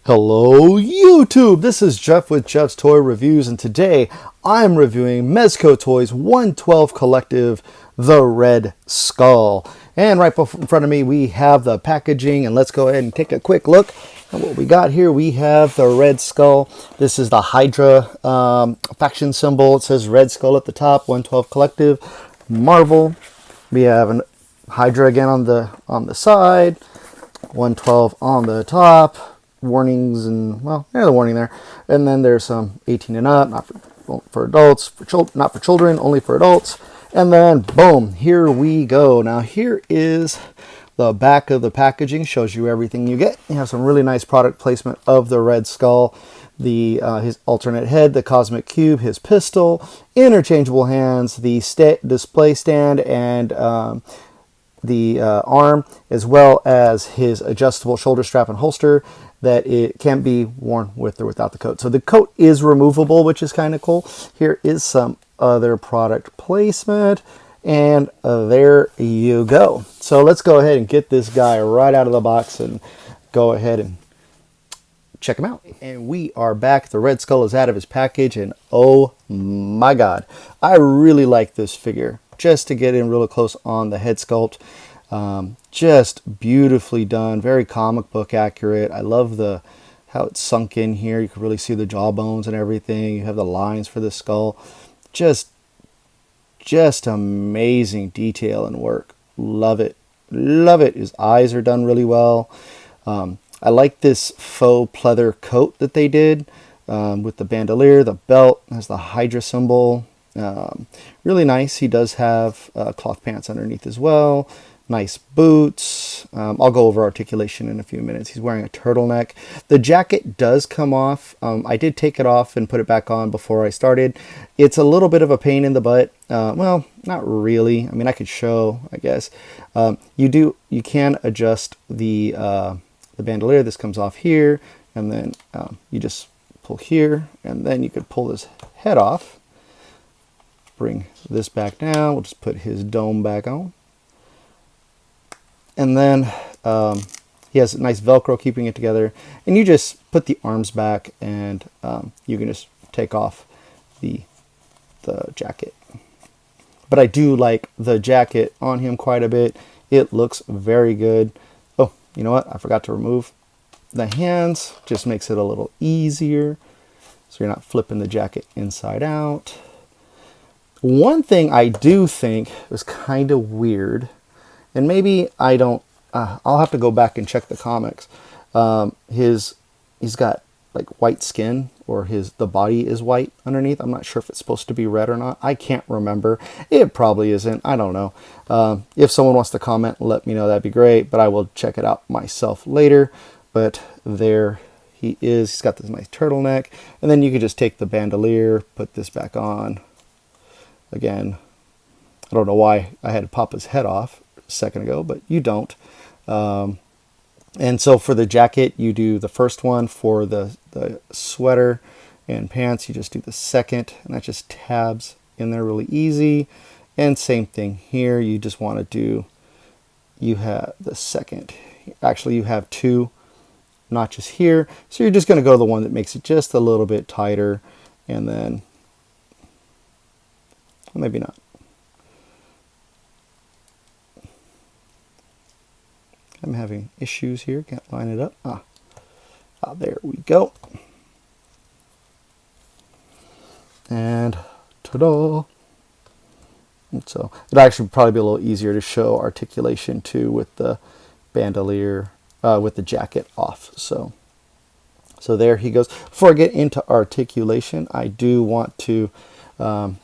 Hello YouTube, this is Jeff with Jeff's Toy Reviews, and today I'm reviewing Mezco Toys 112 Collective, the Red Skull. And right in front of me we have the packaging, and let's go ahead and take a quick look at what we got here. We have the Red Skull. This is the Hydra faction symbol. It says Red Skull at the top, 112 Collective, Marvel. We have an Hydra again on the side, 112 on the top. Warnings and, well, there's a warning there, and then there's some 18 and up, not for adults, not for children, only for adults. And then boom, here we go. Now here is the back of the packaging, shows you everything you get. You have some really nice product placement of the Red Skull, the his alternate head, the cosmic cube, his pistol, interchangeable hands, the display stand, and the arm, as well as his adjustable shoulder strap and holster that it can be worn with or without the coat. So the coat is removable, which is kind of cool. Here is some other product placement, and there you go. So let's go ahead and get this guy right out of the box and go ahead and check him out. And we are back. The Red Skull is out of his package, and oh my god, I really like this figure. Just to get in really close on the head sculpt, just beautifully done, very comic book accurate. I love how it's sunk in here. You can really see the jawbones and everything. You have the lines for the skull. Just amazing detail and work. Love it, love it. His eyes are done really well. I like this faux pleather coat that they did with the bandolier. The belt has the Hydra symbol. Really nice. He does have cloth pants underneath as well. Nice boots. I'll go over articulation in a few minutes. He's wearing a turtleneck. The jacket does come off. I did take it off and put it back on before I started. It's a little bit of a pain in the butt. Well, not really. I mean, I could show, I guess. You can adjust the bandolier. This comes off here, and then you just pull here, and then you could pull this head off. Bring this back down. We'll just put his dome back on. And then he has a nice Velcro keeping it together. And you just put the arms back, and you can just take off the jacket. But I do like the jacket on him quite a bit. It looks very good. Oh, you know what? I forgot to remove the hands. Just makes it a little easier, so you're not flipping the jacket inside out. One thing I do think was kind of weird, and maybe I don't, I'll have to go back and check the comics. He's got like white skin, or the body is white underneath. I'm not sure if it's supposed to be red or not. I can't remember. It probably isn't. I don't know. If someone wants to comment and let me know, that'd be great, but I will check it out myself later. But there he is. He's got this nice turtleneck, and then you could just take the bandolier, put this back on. Again, I don't know why I had to pop his head off a second ago, but you don't. And so for the jacket, you do the first one. For the sweater and pants, you just do the second, and that just tabs in there really easy. And same thing here. You just want to do, you have the second. Actually, you have two notches here. So you're just going to go to the one that makes it just a little bit tighter, and then maybe not. I'm having issues here. Can't line it up. There we go. And ta-da! And so it'll actually probably be a little easier to show articulation too with the bandolier, with the jacket off. So there he goes. Before I get into articulation, I do want to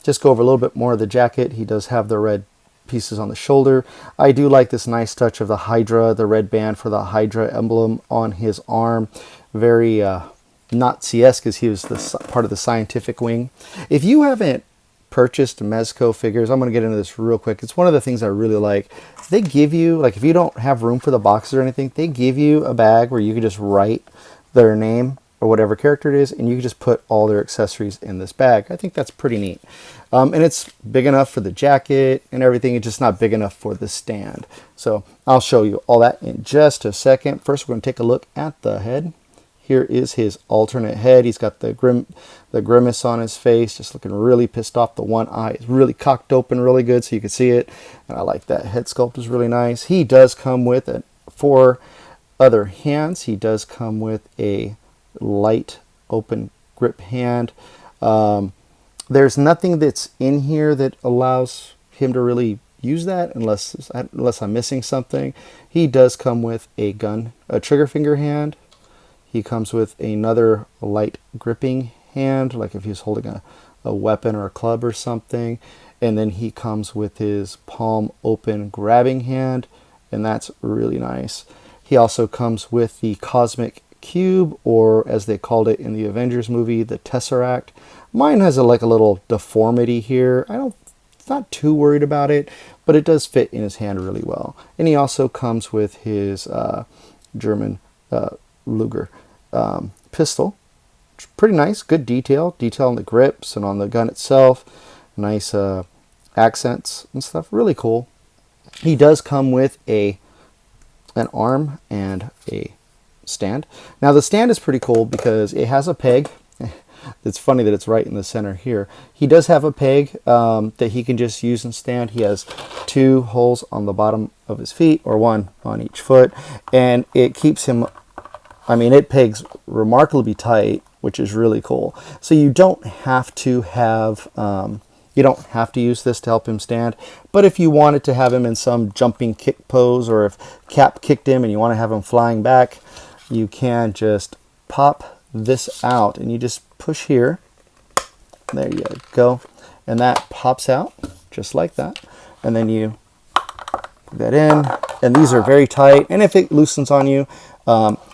just go over a little bit more of the jacket. He does have the red pieces on the shoulder. I do like this nice touch of the Hydra, the red band for the Hydra emblem on his arm. Very Nazi-esque, as he was part of the scientific wing. If you haven't purchased Mezco figures, I'm going to get into this real quick. It's one of the things I really like. They give you, like, if you don't have room for the boxes or anything, they give you a bag where you can just write their name or whatever character it is, and you can just put all their accessories in this bag. I think that's pretty neat. And it's big enough for the jacket and everything. It's just not big enough for the stand. So I'll show you all that in just a second. First, we're going to take a look at the head. Here is his alternate head. He's got the grimace on his face, just looking really pissed off. The one eye is really cocked open really good so you can see it. And I like that head sculpt is really nice. He does come with 4 other hands. He does come with a light open grip hand. There's nothing that's in here that allows him to really use that unless I'm missing something. He does come with a trigger finger hand. He comes with another light gripping hand, like if he's holding a weapon or a club or something. And then he comes with his palm open grabbing hand, and that's really nice. He also comes with the Cosmic Cube, or as they called it in the Avengers movie, the Tesseract. Mine has a little deformity here. It's not too worried about it, but it does fit in his hand really well. And he also comes with his German Luger pistol. Pretty nice, good detail on the grips and on the gun itself. Nice accents and stuff, really cool. He does come with an arm and a stand. Now the stand is pretty cool because it has a peg. It's funny that it's right in the center here. He does have a peg that he can just use and stand. He has 2 holes on the bottom of his feet, or 1 on each foot, and it keeps him, it pegs remarkably tight, which is really cool. So you don't have to have, use this to help him stand. But if you wanted to have him in some jumping kick pose, or if Cap kicked him and you want to have him flying back, you can just pop this out and you just push here. There you go. And that pops out just like that. And then you put that in. And these are very tight. And if it loosens on you,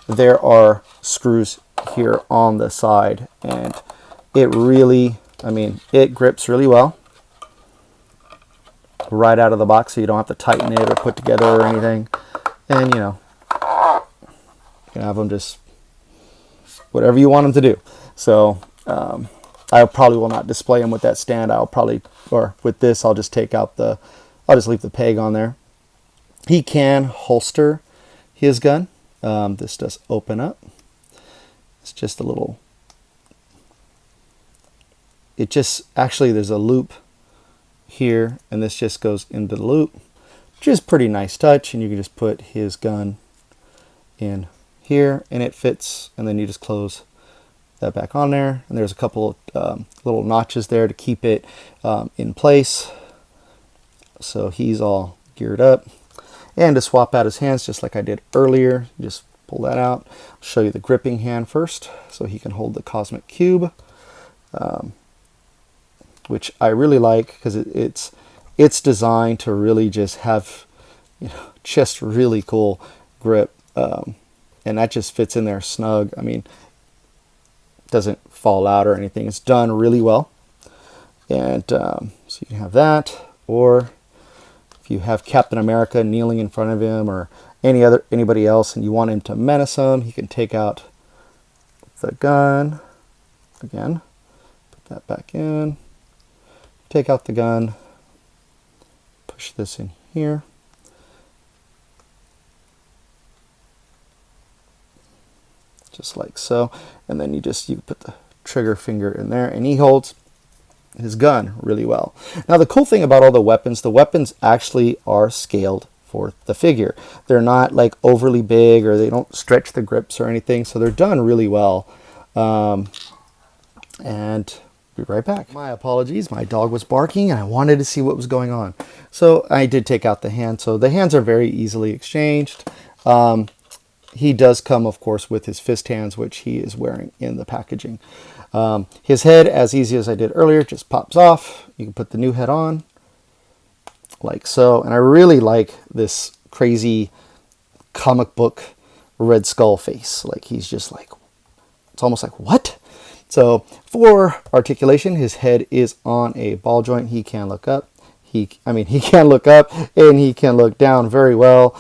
there are screws here on the side, and it really, it grips really well right out of the box, so you don't have to tighten it or put together or anything. And you can have them just whatever you want them to do. So I probably will not display them with that stand. Or with this, I'll just leave the peg on there. He can holster his gun. This does open up. It's just a little, there's a loop here, and this just goes into the loop, which is pretty nice touch. And you can just put his gun in here and it fits, and then you just close that back on there. And there's a couple little notches there to keep it in place. So he's all geared up. And to swap out his hands, just like I did earlier, just pull that out. I'll show you the gripping hand first, so he can hold the Cosmic Cube, which I really like because it's designed to really just have, just really cool grip, and that just fits in there snug. Doesn't fall out or anything. It's done really well, and so you can have that, or if you have Captain America kneeling in front of him, or anybody else, and you want him to menace him, he can take out the gun again, put that back in, take out the gun, push this in here, just like so, and then you put the trigger finger in there, and he holds his gun really well. Now the cool thing about all the weapons actually are scaled for the figure. They're not like overly big, or they don't stretch the grips or anything, so they're done really well. And be right back. My apologies, my dog was barking and I wanted to see what was going on. So I did take out the hand. So the hands are very easily exchanged. He does come, of course, with his fist hands, which he is wearing in the packaging. His head, as easy as I did earlier, just pops off. You can put the new head on, like so. And I really like this crazy comic book Red Skull face. Like, he's just like, it's almost like, what? So for articulation, his head is on a ball joint. He can look up. He can look up and he can look down very well.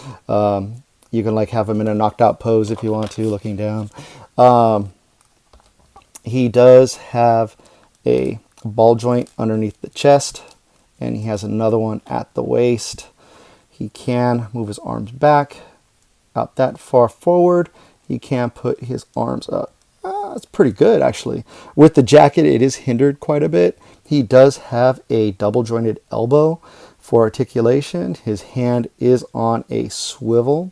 You can like have him in a knocked out pose if you want to, looking down. He does have a ball joint underneath the chest, and he has another one at the waist. He can move his arms back out that far forward. he can put his arms up. That's pretty good, actually. With the jacket, it is hindered quite a bit. He does have a double jointed elbow for articulation. His hand is on a swivel.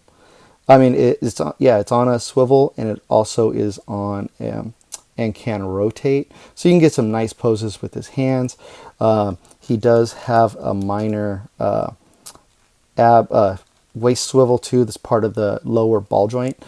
I mean, it's on, yeah, it's on a swivel, and it also is on and can rotate. So you can get some nice poses with his hands. He does have a minor waist swivel too. That's part of the lower ball joint.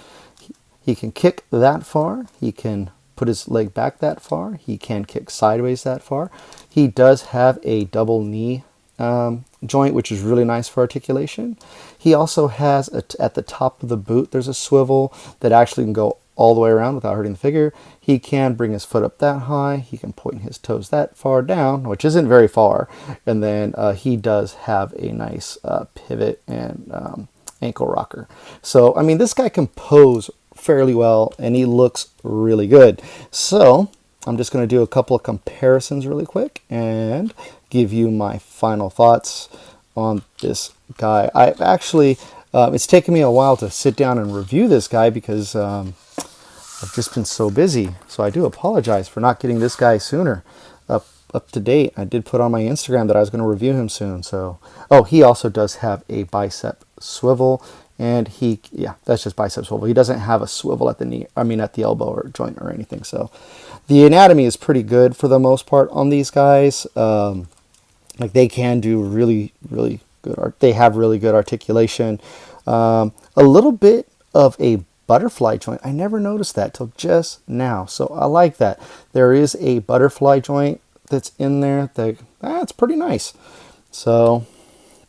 He can kick that far. He can put his leg back that far. He can kick sideways that far. He does have a double knee joint, which is really nice for articulation. He also has, at the top of the boot, there's a swivel that actually can go all the way around without hurting the figure. He can bring his foot up that high. He can point his toes that far down, which isn't very far. And then he does have a nice pivot and ankle rocker. So, I mean, this guy can pose fairly well, and he looks really good. So I'm just going to do a couple of comparisons really quick and give you my final thoughts on this guy. I actually, it's taken me a while to sit down and review this guy because I've just been so busy. So I do apologize for not getting this guy sooner up to date. I did put on my Instagram that I was going to review him soon. So, oh, he also does have a bicep swivel. And yeah, that's just bicep swivel. He doesn't have a swivel at the knee, at the elbow or joint or anything. So the anatomy is pretty good for the most part on these guys. Like they can do really, really good they have really good articulation. A little bit of a butterfly joint. I never noticed that till just now. So I like that. There is a butterfly joint that's in there. That's pretty nice. So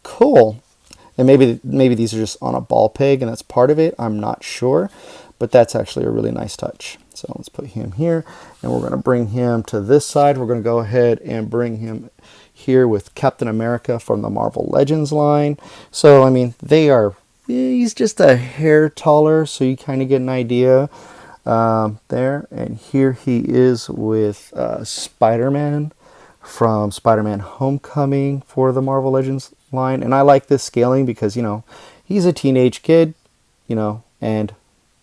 cool. And maybe these are just on a ball peg and that's part of it. I'm not sure, but that's actually a really nice touch. So let's put him here, and we're going to bring him to this side. We're going to go ahead and bring him here with Captain America from the Marvel Legends line. So, I mean, he's just a hair taller, so you kind of get an idea there. And here he is with Spider-Man from Spider-Man Homecoming for the Marvel Legends line. And I like this scaling because, he's a teenage kid, and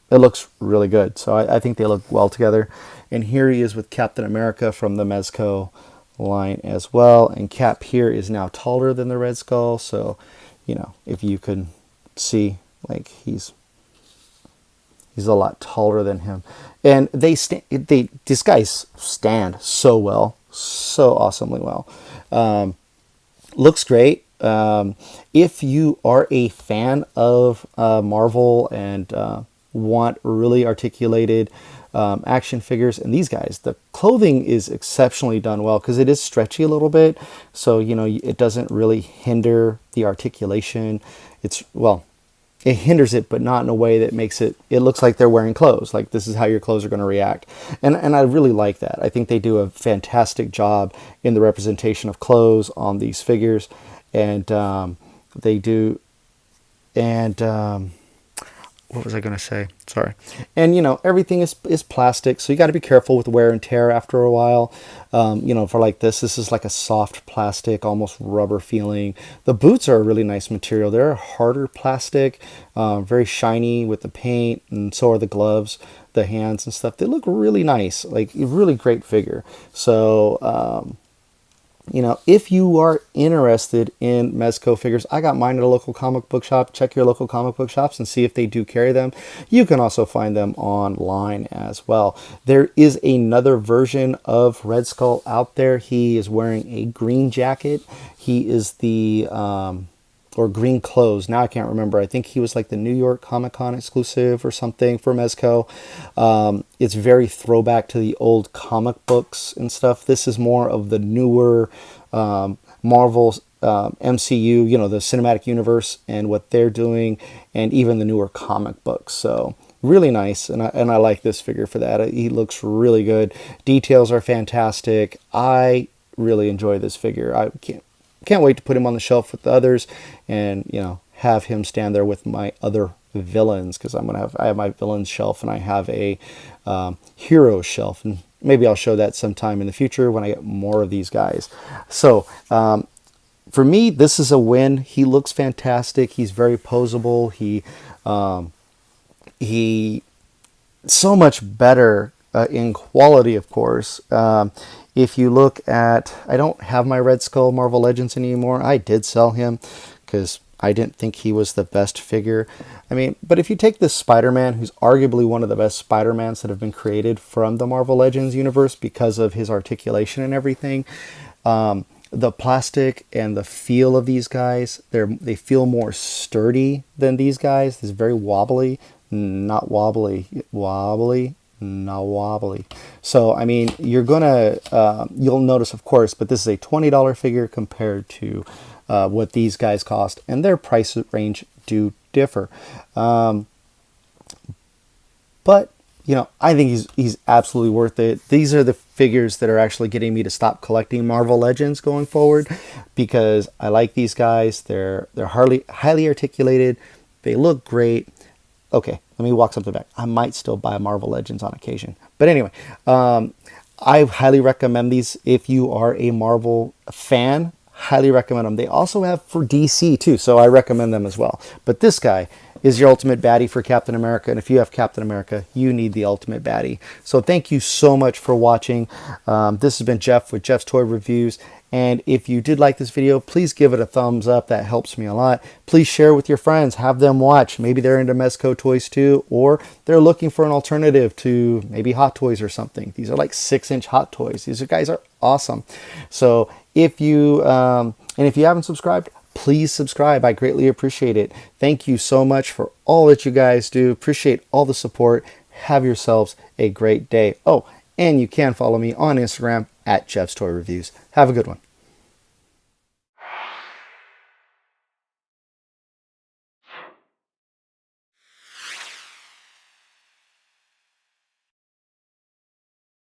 it looks really good. So I think they look well together. And here he is with Captain America from the Mezco line as well. And Cap here is now taller than the Red Skull. So, if you can see, like, he's a lot taller than him. And these guys stand so well, so awesomely well. Looks great. If you are a fan of Marvel and want really articulated action figures, and these guys, the clothing is exceptionally done well because it is stretchy a little bit, so it doesn't really hinder the articulation. It hinders it, but not in a way that makes it looks like they're wearing clothes. Like, this is how your clothes are going to react. And I really like that. I think they do a fantastic job in the representation of clothes on these figures. And they do. And what was I going to say? Sorry. And, everything is plastic, so you got to be careful with wear and tear after a while. For like this is like a soft plastic, almost rubber feeling. The boots are a really nice material. They're a harder plastic, very shiny with the paint, and so are the gloves, the hands and stuff. They look really nice, like a really great figure. So, if you are interested in Mezco figures, I got mine at a local comic book shop. Check your local comic book shops and see if they do carry them. You can also find them online as well. There is another version of Red Skull out there. He is wearing a green jacket. He is or green clothes. Now I can't remember. I think he was like the New York Comic Con exclusive or something for Mezco. It's very throwback to the old comic books and stuff. This is more of the newer Marvel MCU, the cinematic universe and what they're doing, and even the newer comic books. So really nice, and I like this figure for that. He looks really good. Details are fantastic. I really enjoy this figure. I can't wait to put him on the shelf with the others, and have him stand there with my other villains, because I have my villains shelf and I have a hero shelf, and maybe I'll show that sometime in the future when I get more of these guys. So for me, this is a win. He looks fantastic. He's very posable. He so much better in quality, of course. If you look at, I don't have my Red Skull Marvel Legends anymore. I did sell him because I didn't think he was the best figure. I mean, but if you take this Spider-Man, who's arguably one of the best Spider-Mans that have been created from the Marvel Legends universe because of his articulation and everything, the plastic and the feel of these guys, they feel more sturdy than these guys. It's very wobbly, not wobbly, wobbly, not wobbly. So, I mean, you're gonna, you'll notice, of course, but this is a $20 figure compared to what these guys cost, and their price range do differ. But you know, I think he's absolutely worth it. These are the figures that are actually getting me to stop collecting Marvel Legends going forward, because I like these guys. They're highly articulated. They look great. Okay, let me walk something back. I might still buy Marvel Legends on occasion, but anyway, I highly recommend these if you are a Marvel fan. Highly recommend them. They also have for DC too, so I recommend them as well. But this guy is your ultimate baddie for Captain America, and if you have Captain America, you need the ultimate baddie. So thank you so much for watching. This has been Jeff with Jeff's Toy Reviews, and if you did like this video, please give it a thumbs up. That helps me a lot. Please share with your friends. Have them watch. Maybe they're into Mezco toys too, or they're looking for an alternative to maybe Hot Toys or something. These are like 6-inch Hot Toys. These guys are awesome. So if you if you haven't subscribed, please subscribe. I greatly appreciate it. Thank you so much for all that you guys do. Appreciate all the support. Have yourselves a great day. Oh, and you can follow me on Instagram at Jeff's Toy Reviews. Have a good one.